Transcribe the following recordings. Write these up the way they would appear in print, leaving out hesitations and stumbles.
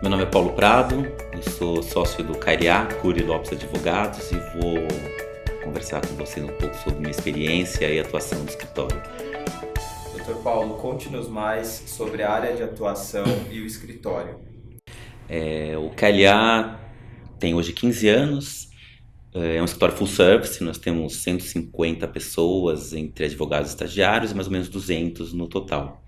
Meu nome é Paulo Prado, eu sou sócio do Cariá, Cury Lopes Advogados, e vou conversar com vocês um pouco sobre minha experiência e atuação no escritório. Dr. Paulo, conte-nos mais sobre a área de atuação e o escritório. O Cariá tem hoje 15 anos, é um escritório full service, nós temos 150 pessoas entre advogados e estagiários e mais ou menos 200 no total.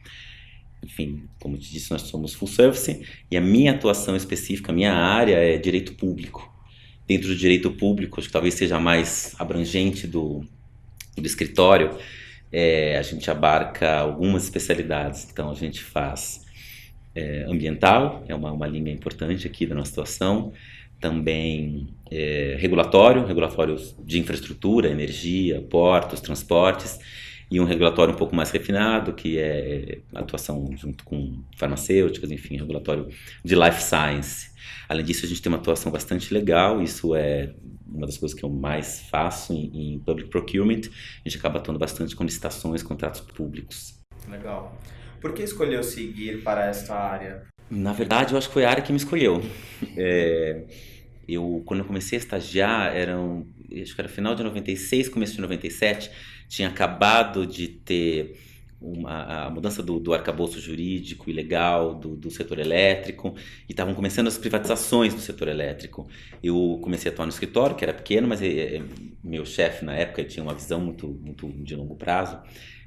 Enfim, como eu te disse, nós somos full service e a minha atuação específica, a minha área é direito público. Dentro do direito público, acho que talvez seja a mais abrangente do escritório, a gente abarca algumas especialidades. Então, a gente faz ambiental, é uma linha importante aqui da nossa atuação, também regulatórios de infraestrutura, energia, portos, transportes, e um regulatório um pouco mais refinado, que é atuação junto com farmacêuticas, enfim, regulatório de life science. Além disso, a gente tem uma atuação bastante legal, isso é uma das coisas que eu mais faço em public procurement, a gente acaba atuando bastante com licitações, contratos públicos. Legal. Por que escolheu seguir para esta área? Na verdade, eu acho que foi a área que me escolheu. Quando eu comecei a estagiar, acho que era final de 96, começo de 97, tinha acabado de ter a mudança do arcabouço jurídico e legal do setor elétrico, e estavam começando as privatizações do setor elétrico. Eu comecei a atuar no escritório, que era pequeno, mas meu chefe na época tinha uma visão muito de longo prazo,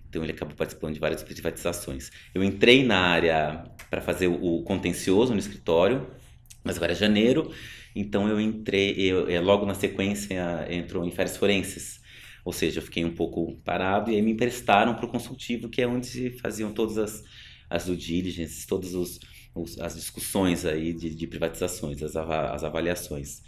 então ele acabou participando de várias privatizações. Eu entrei na área para fazer o contencioso no escritório, mas agora é janeiro, então eu entrei, logo na sequência entrou em férias forenses, ou seja, eu fiquei um pouco parado e aí me emprestaram para o consultivo, que é onde se faziam todas as due diligence, todas as discussões aí de privatizações, as avaliações.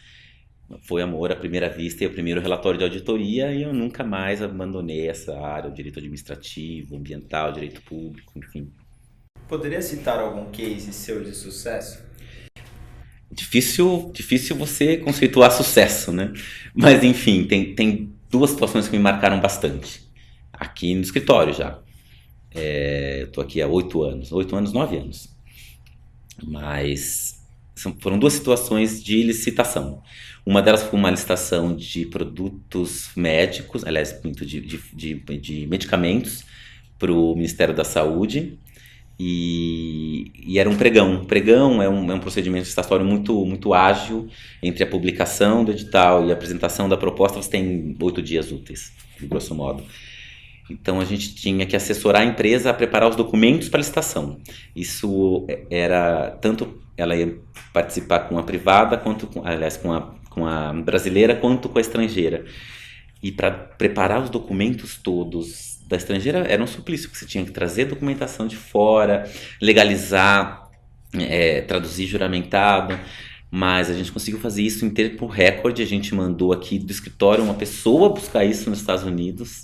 Foi amor à primeira vista e o primeiro relatório de auditoria, e eu nunca mais abandonei essa área, o direito administrativo, ambiental, direito público, enfim. Poderia citar algum case seu de sucesso? Difícil você conceituar sucesso, né? Mas enfim, tem duas situações que me marcaram bastante. Aqui no escritório já. Eu tô aqui há 8 anos, 9 anos. Mas foram duas situações de licitação. Uma delas foi uma licitação de produtos médicos, aliás, de medicamentos para o Ministério da Saúde. E era um pregão. Pregão é um procedimento licitatório muito ágil. Entre a publicação do edital e a apresentação da proposta, você tem 8 dias úteis, de grosso modo. Então a gente tinha que assessorar a empresa a preparar os documentos para a licitação. Isso era tanto ela ia participar com a privada, aliás, com a brasileira, quanto com a estrangeira. E para preparar os documentos todos da estrangeira era um suplício, porque você tinha que trazer documentação de fora, legalizar, traduzir juramentado, mas a gente conseguiu fazer isso em tempo recorde. A gente mandou aqui do escritório uma pessoa buscar isso nos Estados Unidos,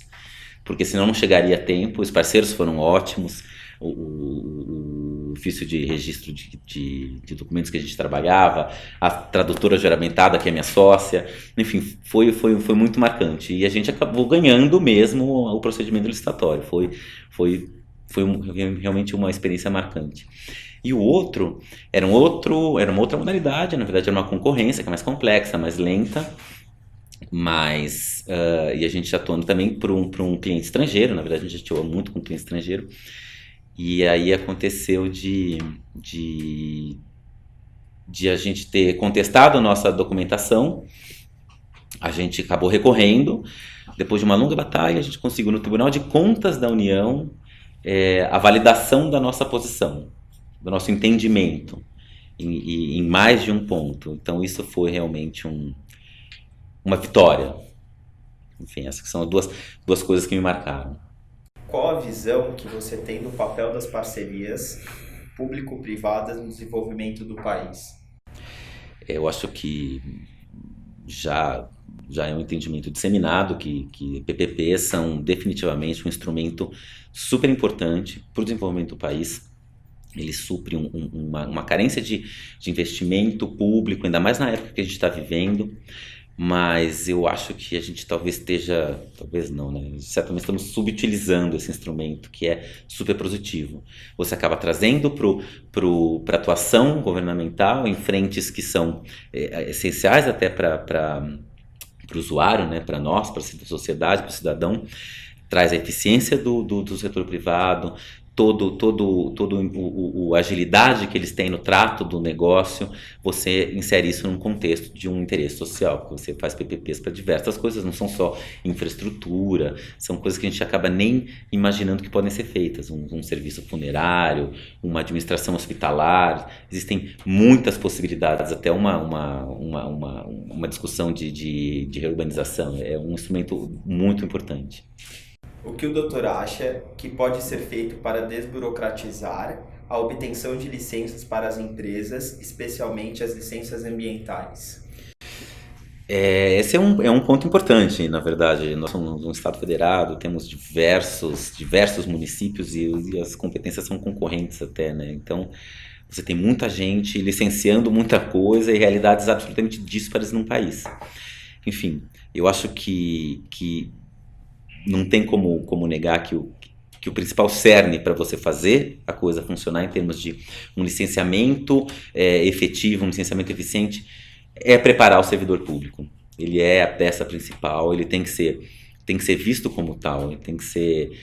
porque senão não chegaria a tempo. Os parceiros foram ótimos, o ofício de registro de documentos que a gente trabalhava, a tradutora juramentada, que é minha sócia, enfim, foi muito marcante. E a gente acabou ganhando mesmo o procedimento licitatório. Foi realmente uma experiência marcante. E o outro era uma outra modalidade, na verdade era uma concorrência que é mais complexa, mais lenta, mas e a gente atuando também para um cliente estrangeiro. Na verdade a gente atua muito com cliente estrangeiro. E aí aconteceu de a gente ter contestado a nossa documentação, a gente acabou recorrendo. Depois de uma longa batalha, a gente conseguiu no Tribunal de Contas da União a validação da nossa posição, do nosso entendimento, em mais de um ponto. Então isso foi realmente uma vitória. Enfim, essas são duas coisas que me marcaram. Qual a visão que você tem do papel das parcerias público-privadas no desenvolvimento do país? Eu acho que já é um entendimento disseminado que PPPs são definitivamente um instrumento super importante para o desenvolvimento do país. Ele supre uma carência de investimento público, ainda mais na época que a gente está vivendo. mas eu acho que a gente talvez esteja, talvez não, né? Certamente estamos subutilizando esse instrumento que é super positivo. Você acaba trazendo para a atuação governamental em frentes que são essenciais até para o usuário, né? Para nós, para a sociedade, para o cidadão, traz a eficiência do setor privado, todo a agilidade que eles têm no trato do negócio, você insere isso num contexto de um interesse social, porque você faz PPPs para diversas coisas, não são só infraestrutura, são coisas que a gente acaba nem imaginando que podem ser feitas, um serviço funerário, uma administração hospitalar, existem muitas possibilidades, até uma discussão de reurbanização, é um instrumento muito importante. O que o doutor acha que pode ser feito para desburocratizar a obtenção de licenças para as empresas, especialmente as licenças ambientais? Esse é um ponto importante, na verdade. Nós somos um Estado federado, temos diversos municípios e as competências são concorrentes até, né? Então, você tem muita gente licenciando muita coisa e realidades absolutamente díspares num país. Enfim, eu acho que não tem como negar que o principal cerne para você fazer a coisa funcionar em termos de um licenciamento efetivo, um licenciamento eficiente, é preparar o servidor público. Ele é a peça principal, ele tem que ser visto como tal, ele tem que ser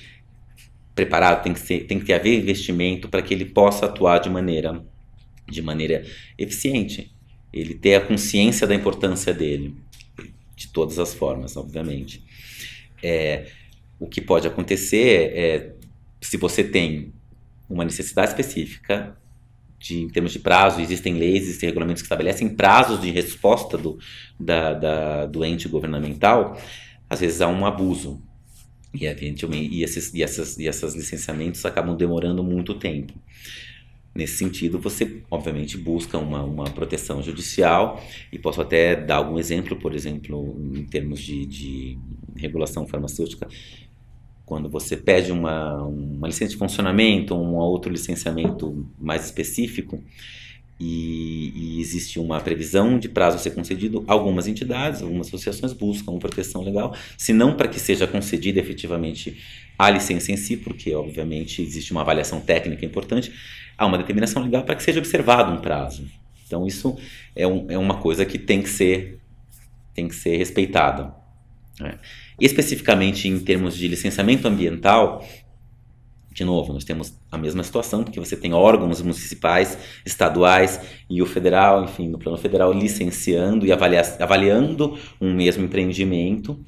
preparado, tem que haver investimento para que ele possa atuar de maneira eficiente. Ele ter a consciência da importância dele, de todas as formas, obviamente. O que pode acontecer é, se você tem uma necessidade específica, em termos de prazo, existem leis, existem regulamentos que estabelecem prazos de resposta do ente governamental, às vezes há um abuso. E esses licenciamentos acabam demorando muito tempo. Nesse sentido, você, obviamente, busca uma proteção judicial, e posso até dar algum exemplo, por exemplo, em termos de regulação farmacêutica, quando você pede uma licença de funcionamento, um outro licenciamento mais específico, e existe uma previsão de prazo a ser concedido, algumas entidades, algumas associações buscam proteção legal, se não para que seja concedida efetivamente a licença em si, porque obviamente existe uma avaliação técnica importante, há uma determinação legal para que seja observado um prazo. Então isso é uma coisa que tem que ser respeitada. Especificamente em termos de licenciamento ambiental, de novo, nós temos a mesma situação, porque você tem órgãos municipais, estaduais e o federal, enfim, no plano federal, licenciando e avaliando um mesmo empreendimento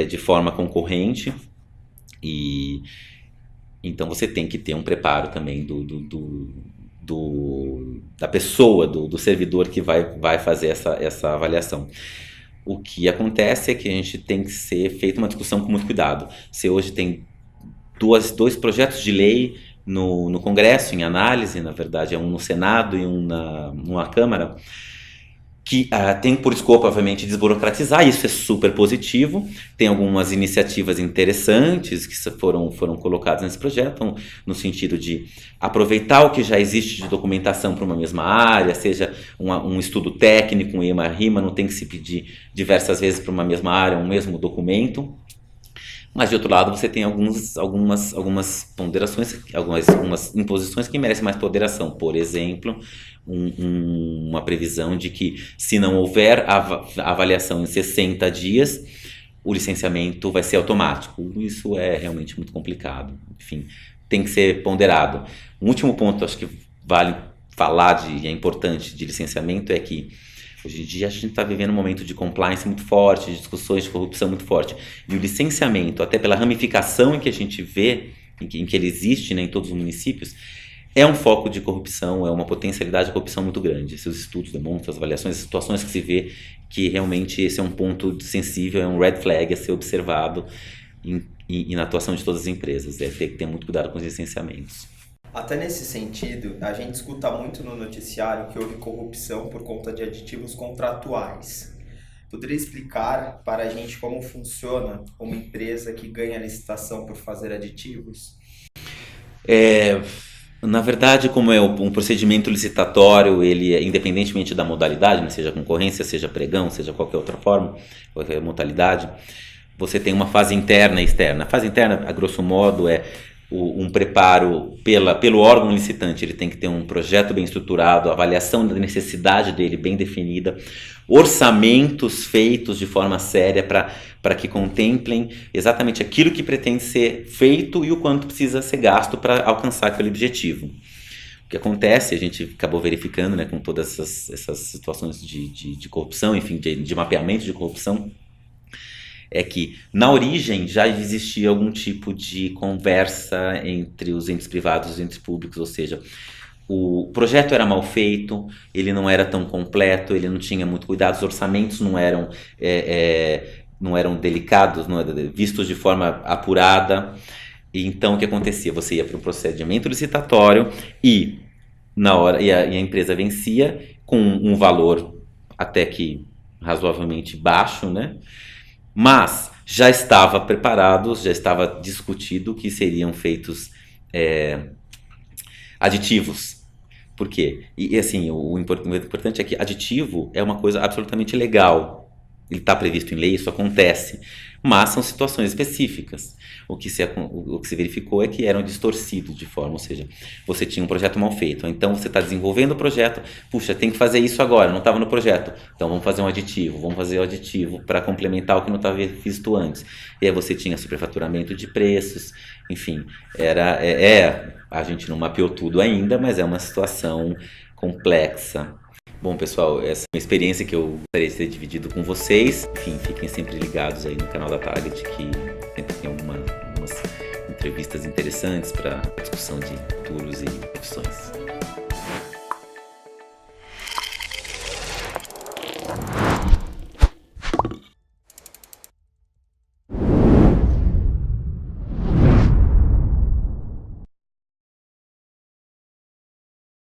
de forma concorrente. E então você tem que ter um preparo também da pessoa, do servidor que vai fazer essa avaliação. O que acontece é que a gente tem que ser feita uma discussão com muito cuidado. Se hoje tem dois projetos de lei no Congresso, em análise, na verdade, um no Senado e numa Câmara, que tem por escopo, obviamente, desburocratizar, isso é super positivo, tem algumas iniciativas interessantes que foram colocadas nesse projeto, no sentido de aproveitar o que já existe de documentação para uma mesma área, seja um estudo técnico, um EMA-RIMA, não tem que se pedir diversas vezes para uma mesma área, um mesmo documento. Mas, de outro lado, você tem algumas ponderações, algumas imposições que merecem mais ponderação. Por exemplo, uma previsão de que, se não houver avaliação em 60 dias, o licenciamento vai ser automático. Isso é realmente muito complicado. Enfim, tem que ser ponderado. Um último ponto, acho que vale falar e é importante de licenciamento, é que hoje em dia a gente está vivendo um momento de compliance muito forte, de discussões de corrupção muito forte. E o licenciamento, até pela ramificação em que a gente vê, em que ele existe, né, em todos os municípios, é um foco de corrupção, é uma potencialidade de corrupção muito grande. Esses estudos demonstram, as avaliações, as situações que se vê que realmente esse é um ponto sensível, é um red flag a ser observado e na atuação de todas as empresas. Tem que ter muito cuidado com os licenciamentos. Até nesse sentido, a gente escuta muito no noticiário que houve corrupção por conta de aditivos contratuais. Poderia explicar para a gente como funciona uma empresa que ganha licitação por fazer aditivos? Na verdade, como é um procedimento licitatório, ele é independentemente da modalidade, né, seja concorrência, seja pregão, seja qualquer outra forma, qualquer modalidade, você tem uma fase interna e externa. A fase interna, a grosso modo, é um preparo pelo órgão licitante. Ele tem que ter um projeto bem estruturado, a avaliação da necessidade dele bem definida, orçamentos feitos de forma séria para que contemplem exatamente aquilo que pretende ser feito e o quanto precisa ser gasto para alcançar aquele objetivo. O que acontece, a gente acabou verificando, né, com todas essas situações de corrupção, enfim, de mapeamento de corrupção, é que na origem já existia algum tipo de conversa entre os entes privados e os entes públicos, ou seja, o projeto era mal feito, ele não era tão completo, ele não tinha muito cuidado, os orçamentos não eram delicados, não eram vistos de forma apurada. E então o que acontecia? Você ia para um procedimento licitatório e a empresa vencia com um valor até que razoavelmente baixo, né? Mas já estava preparado, já estava discutido que seriam feitos aditivos. Por quê? E assim, o importante é que aditivo é uma coisa absolutamente legal. Ele está previsto em lei, isso acontece. Mas são situações específicas. O que se verificou é que eram distorcidos de forma, ou seja, você tinha um projeto mal feito, então você está desenvolvendo o projeto, puxa, tem que fazer isso agora, não estava no projeto, então vamos fazer o aditivo para complementar o que não estava visto antes. E aí você tinha superfaturamento de preços, enfim, a gente não mapeou tudo ainda, mas é uma situação complexa. Bom, pessoal, essa é uma experiência que eu gostaria de ter dividido com vocês. Enfim, fiquem sempre ligados aí no canal da Target, que sempre tem algumas entrevistas interessantes para discussão de futuros e profissões.